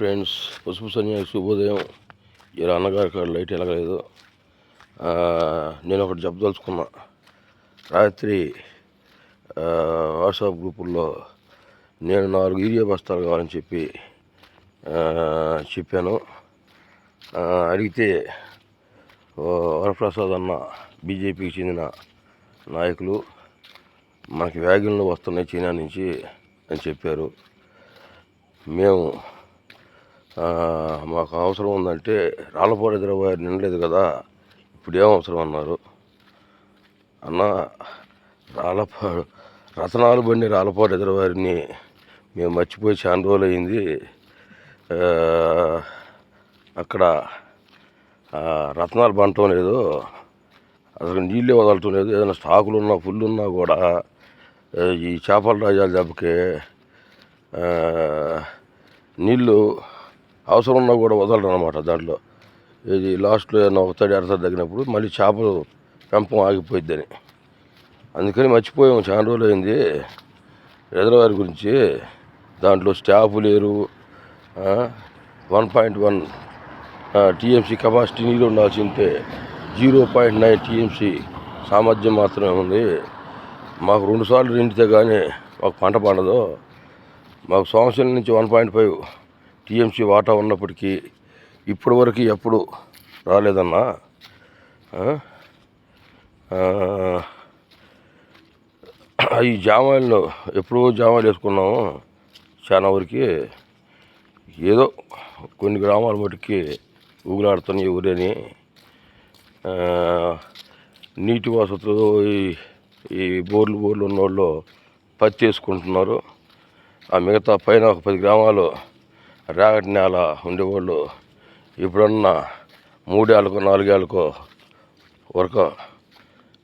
Friends, పసుపు సన్యాసి శుభోదయం. ఇలా అన్నగారి కాడ లైట్ ఎలగలేదు. నేను ఒకటి చెప్పదలుచుకున్నా. రాత్రి వాట్సాప్ గ్రూపుల్లో నేను 4 యూరియా బస్తాలు కావాలని చెప్పాను. అడిగితే వరప్రసాద్ అన్న బీజేపీకి చెందిన నాయకులు మనకి వ్యాగన్లు వస్తున్నాయి చైనా నుంచి అని చెప్పారు. మేము మాకు అవసరం ఉందంటే రాళ్ళపాడు రిజర్వాయర్ నిండలేదు కదా, ఇప్పుడు ఏం అవసరం అన్నారు. అన్న, రాళ్ళపాడు రతనాలు బండి రాళ్ళపాడు రిజర్వాయర్ని మేము మర్చిపోయి చాలా రోజులు అయింది. అక్కడ రత్నాలు బంటం లేదు, అసలు నీళ్ళే వదలటం లేదు. ఏదైనా స్టాకులు ఉన్నా ఫుల్ ఉన్నా కూడా ఈ చేపల రాజాల దెబ్బకి నీళ్ళు అవసరం ఉన్నా కూడా వదలరు అనమాట. దాంట్లో ఇది లాస్ట్లో ఏదైనా ఒకతడి అరతడి తగ్గినప్పుడు మళ్ళీ చేపలు పెంపం ఆగిపోయిద్దని, అందుకని మర్చిపోయాము. చాలా రోజులు అయింది రిజర్వాయర్ గురించి. దాంట్లో స్టాఫ్ లేరు. 1.1 టీఎంసీ కెపాసిటీ నీళ్ళు ఉండాల్సింటే 0.9 టీఎంసీ సామర్థ్యం మాత్రమే ఉంది. మాకు 2 సార్లు నిండితే కానీ మాకు పంట పండదు. మాకు సంవత్సరం నుంచి 1.5 టీఎంసీ వాటా ఉన్నప్పటికీ ఇప్పటి వరకు ఎప్పుడు రాలేదన్నా. ఈ జామాయిలను ఎప్పుడో జామాయిలు వేసుకున్నాము. చాలా వరకు ఏదో కొన్ని గ్రామాల మటుకి ఊగులాడుతున్నాయి ఊరేని. నీటి వసతులు ఈ బోర్లు ఉన్నోళ్ళు పత్తి వేసుకుంటున్నారు. ఆ మిగతా పైన ఒక 10 గ్రామాలు రేగటి నేల ఉండేవాళ్ళు ఇప్పుడన్నా 3 ఏళ్ళకో 4 ఏళ్ళకో వరకు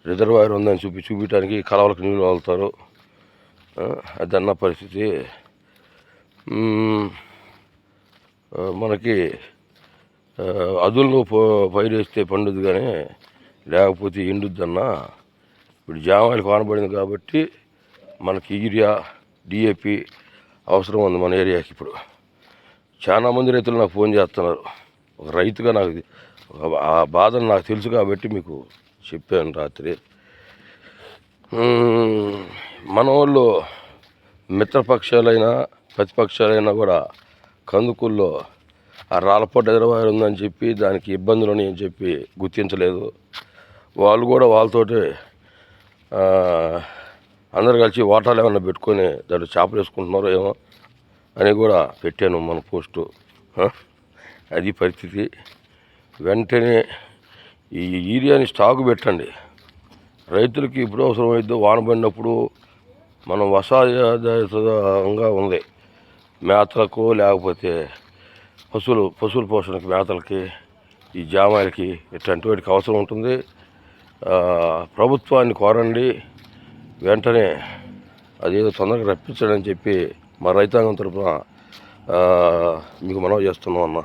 రిజర్వాయర్ ఉందని చూపించడానికి కలవలకు నీళ్ళు వదులుతారు. అదన్న పరిస్థితి. మనకి అదుల్లో పైరు వేస్తే పండుద్ది కానీ లేకపోతే ఎండుద్దన్నా. ఇప్పుడు జామాయిలు కానబడింది కాబట్టి మనకి యూరియా, డిఏపి అవసరం ఉంది మన ఏరియాకి. ఇప్పుడు చాలా మంది రైతులు నాకు ఫోన్ చేస్తున్నారు. ఒక రైతుగా నాకు ఆ బాధను నాకు తెలుసు కాబట్టి మీకు చెప్పాను రాత్రి. మన వాళ్ళు మిత్రపక్షాలైనా ప్రతిపక్షాలైనా కూడా కందుకూరులో ఆ రాళ్ళపాడు రిజర్వాయర్ ఉందని చెప్పి దానికి ఇబ్బందులు అని చెప్పి గుర్తించలేదు. వాళ్ళు కూడా వాళ్ళతోటి అందరు కలిసి వాటాలు ఏమన్నా పెట్టుకొని దాంట్లో చేపలు వేసుకుంటున్నారో ఏమో అని కూడా పెట్టాను మన పోస్టు. అది పరిస్థితి. వెంటనే ఈ యూరియాని స్టాకు పెట్టండి. రైతులకి ఇప్పుడు అవసరమైద్దో వాన పడినప్పుడు మనం వర్షాధారితంగా ఉంది మేతలకు, లేకపోతే పశువుల పోషణకి, మేతలకి, ఈ జామాయిలకి ఇట్లాంటి వాటికి అవసరం ఉంటుంది. ప్రభుత్వాన్ని కోరండి వెంటనే అదేదో తొందరగా రప్పించడని చెప్పి మా రైతాంగం తరఫున మీకు మనవి చేస్తున్నాం అన్న.